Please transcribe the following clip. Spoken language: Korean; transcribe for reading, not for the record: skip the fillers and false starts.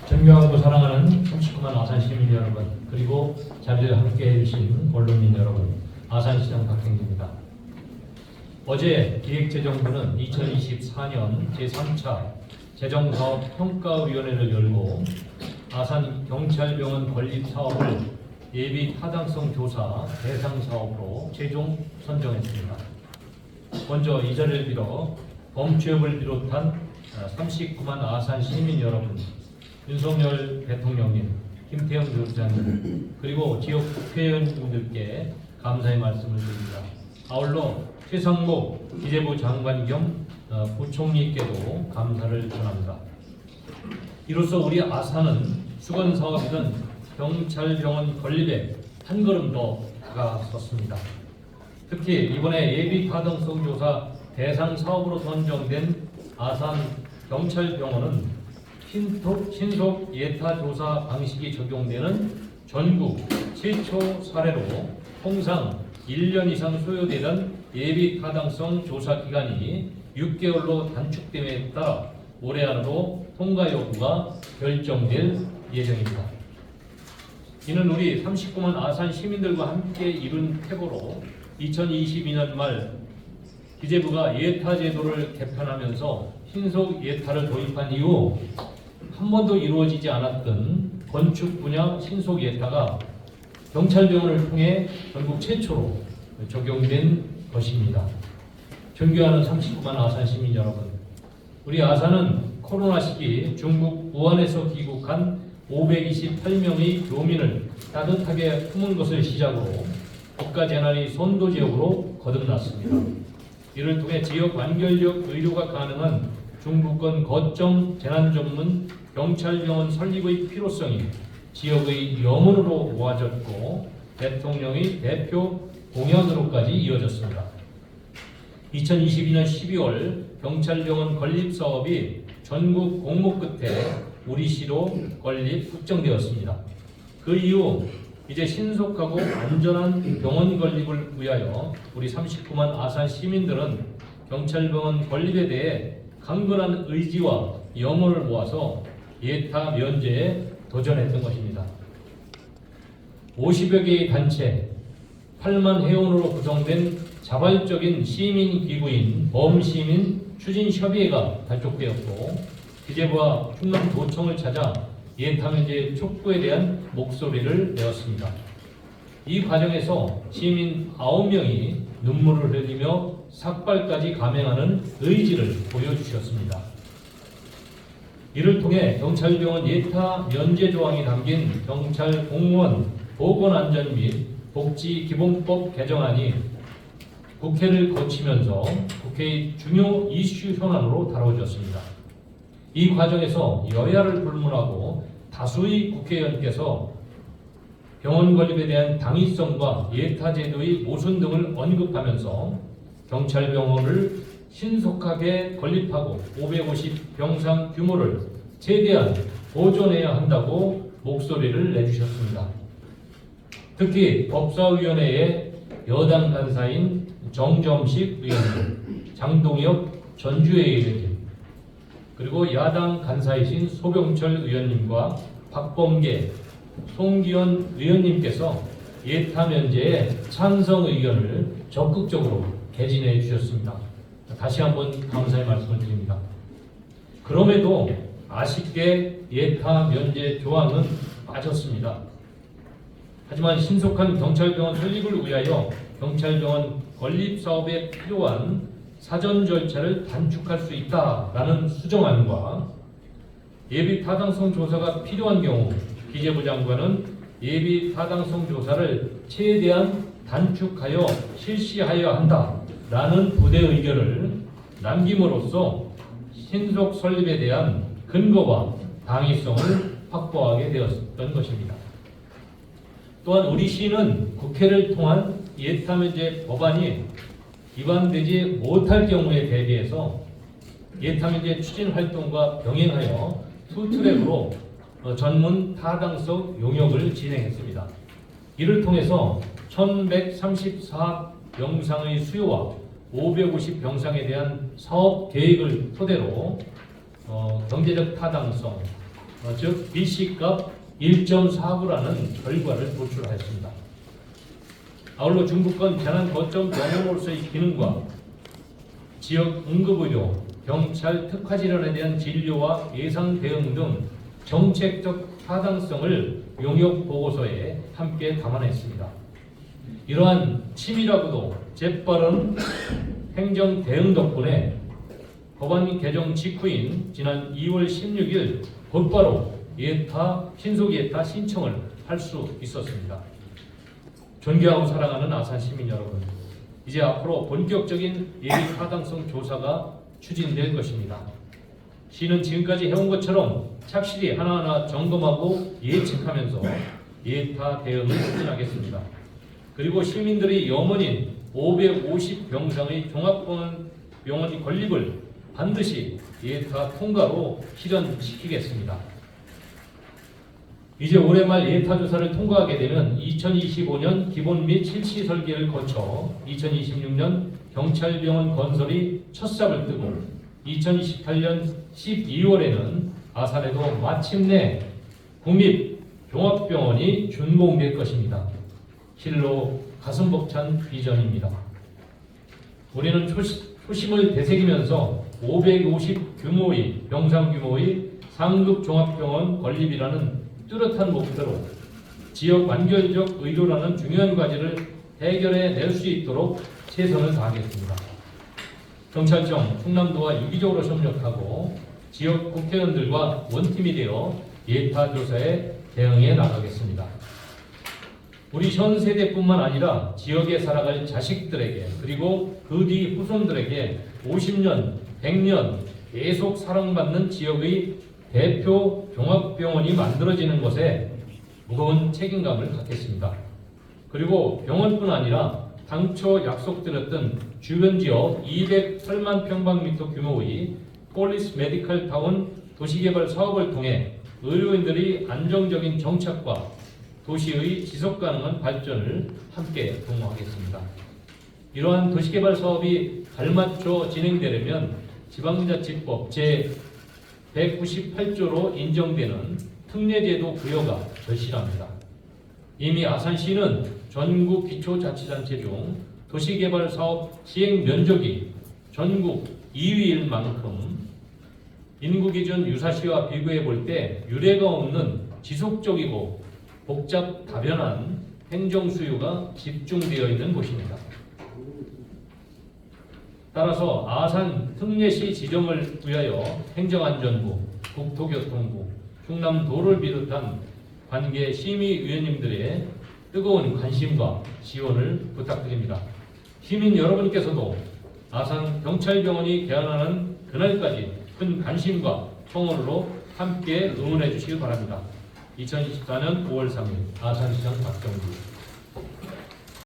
존경하고 사랑하는 39만 아산 시민 여러분, 그리고 자리에 함께 해주신 언론민 여러분, 아산시장 박형기입니다. 어제 기획재정부는 2024년 제3차 재정사업평가위원회를 열고 아산경찰병원 건립사업을 예비 타당성 조사 대상 사업으로 최종 선정했습니다. 먼저 이 자리를 빌어 범취업을 비롯한 39만 아산 시민 여러분, 윤석열 대통령님, 김태형 부장님, 그리고 지역 국회의원님들께 감사의 말씀을 드립니다. 아울러 최상목 기재부 장관 겸 부총리께도 감사를 전합니다. 이로써 우리 아산은 수건사업이든 경찰병원 건립에 한 걸음 더 다가섰습니다. 특히 이번에 예비 타당성 조사 대상 사업으로 선정된 아산 경찰병원은 신속 예타 조사 방식이 적용되는 전국 최초 사례로 통상 1년 이상 소요되던 예비 타당성 조사 기간이 6개월로 단축됨에 따라 올해 안으로 통과 여부가 결정될 예정입니다. 이는 우리 39만 아산 시민들과 함께 이룬 태고로 2022년 말 기재부가 예타 제도를 개편하면서 신속 예타를 도입한 이후 한 번도 이루어지지 않았던 건축 분야 신속 예타가 경찰병원을 통해 전국 최초로 적용된 것입니다. 존경하는 39만 아산 시민 여러분, 우리 아산은 코로나 시기 중국 우한에서 귀국한 528명의 교민을 따뜻하게 품은 것을 시작으로 국가재난의 선도지역으로 거듭났습니다. 이를 통해 지역 완결적 의료가 가능한 중부권 거점 재난전문 경찰병원 설립의 필요성이 지역의 염원으로 모아졌고 대통령의 대표 공약으로까지 이어졌습니다. 2022년 12월 경찰병원 건립 사업이 전국 공모 끝에 우리 시로 건립 확정되었습니다. 그 이후 이제 신속하고 안전한 병원 건립을 위하여 우리 39만 아산 시민들은 경찰병원 건립에 대해 강건한 의지와 염원을 모아서 예타 면제에 도전했던 것입니다. 50여 개의 단체, 8만 회원으로 구성된 자발적인 시민 기구인 범시민 추진협의회가 발족되었고 기재부와 충남도청을 찾아 예타 면제 촉구에 대한 목소리를 내었습니다. 이 과정에서 시민 9명이 눈물을 흘리며 삭발까지 감행하는 의지를 보여주셨습니다. 이를 통해 경찰병원 예타 면제 조항이 담긴 경찰 공무원 보건안전 및 복지기본법 개정안이 국회를 거치면서 국회의 중요 이슈 현안으로 다뤄졌습니다. 이 과정에서 여야를 불문하고 다수의 국회의원께서 병원 건립에 대한 당위성과 예타 제도의 모순 등을 언급하면서 경찰병원을 신속하게 건립하고 550 병상 규모를 최대한 보존해야 한다고 목소리를 내주셨습니다. 특히 법사위원회의 여당 간사인 정점식 의원님, 장동혁 전주회 의원님, 그리고 야당 간사이신 소병철 의원님과 박범계, 송기현 의원님께서 예타 면제에 찬성 의견을 적극적으로 개진해 주셨습니다. 다시 한번 감사의 말씀을 드립니다. 그럼에도 아쉽게 예타 면제 조항은 빠졌습니다. 하지만 신속한 경찰병원 설립을 위하여 경찰병원 건립 사업에 필요한 사전 절차를 단축할 수 있다라는 수정안과 예비 타당성 조사가 필요한 경우 기재부 장관은 예비 타당성 조사를 최대한 단축하여 실시하여야 한다라는 부대 의견을 남김으로써 신속 설립에 대한 근거와 당위성을 확보하게 되었던 것입니다. 또한 우리 시는 국회를 통한 예타 면제 법안이 위반되지 못할 경우에 대비해서 예타 면제 추진 활동과 병행하여 투트랙으로 전문 타당성 용역을 진행했습니다. 이를 통해서 1134 병상의 수요와 550 병상에 대한 사업 계획을 토대로 경제적 타당성, 즉 BC값 1.49라는 결과를 도출하였습니다. 아울러 중부권 재난 거점 병원으로서의 기능과 지역 응급의료, 경찰 특화 질환에 대한 진료와 예상 대응 등 정책적 타당성을 용역 보고서에 함께 담아냈습니다. 이러한 치밀하고도 재빠른 행정 대응 덕분에 법안 개정 직후인 지난 2월 16일 곧바로 신속 예타 신청을 할 수 있었습니다. 존경하고 사랑하는 아산 시민 여러분, 이제 앞으로 본격적인 예비 타당성 조사가 추진될 것입니다. 시는 지금까지 해온 것처럼 착실히 하나하나 점검하고 예측하면서 예타 대응을 추진하겠습니다. 그리고 시민들의 염원인 550병상의 종합병원 건립을 반드시 예타 통과로 실현시키겠습니다. 이제 올해 말 예타 조사를 통과하게 되면 2025년 기본 및 실시 설계를 거쳐 2026년 경찰병원 건설이 첫 삽을 뜨고 2028년 12월에는 아산에도 마침내 국립종합병원이 준공될 것입니다. 실로 가슴 벅찬 비전입니다. 우리는 초심을 되새기면서 550 규모의 병상 규모의 상급 종합병원 건립이라는 뚜렷한 목표로 지역 완결적 의료라는 중요한 과제를 해결해 낼 수 있도록 최선을 다하겠습니다. 경찰청, 충남도와 유기적으로 협력하고 지역 국회의원들과 원팀이 되어 예타 조사에 대응해 나가겠습니다. 우리 현 세대뿐만 아니라 지역에 살아갈 자식들에게 그리고 그 뒤 후손들에게 50년, 100년 계속 사랑받는 지역의 대표 종합병원이 만들어지는 것에 무거운 책임감을 갖겠습니다. 그리고 병원뿐 아니라 당초 약속드렸던 주변 지역 208만 평방미터 규모의 폴리스 메디컬 타운 도시개발 사업을 통해 의료인들의 안정적인 정착과 도시의 지속가능한 발전을 함께 도모하겠습니다. 이러한 도시개발 사업이 발맞춰 진행되려면 지방자치법 제198조로 인정되는 특례제도 부여가 절실합니다. 이미 아산시는 전국 기초자치단체 중 도시개발 사업 시행 면적이 전국 2위일 만큼 인구기준 유사시와 비교해 볼 때 유례가 없는 지속적이고 복잡 다변한 행정 수요가 집중되어 있는 곳입니다. 따라서 아산 특례시 지정을 위하여 행정안전부, 국토교통부, 충남도를 비롯한 관계 심의위원님들의 뜨거운 관심과 지원을 부탁드립니다. 시민 여러분께서도 아산 경찰병원이 개관하는 그날까지 큰 관심과 청원으로 함께 응원해 주시기 바랍니다. 2024년 5월 3일 아산시장 박정규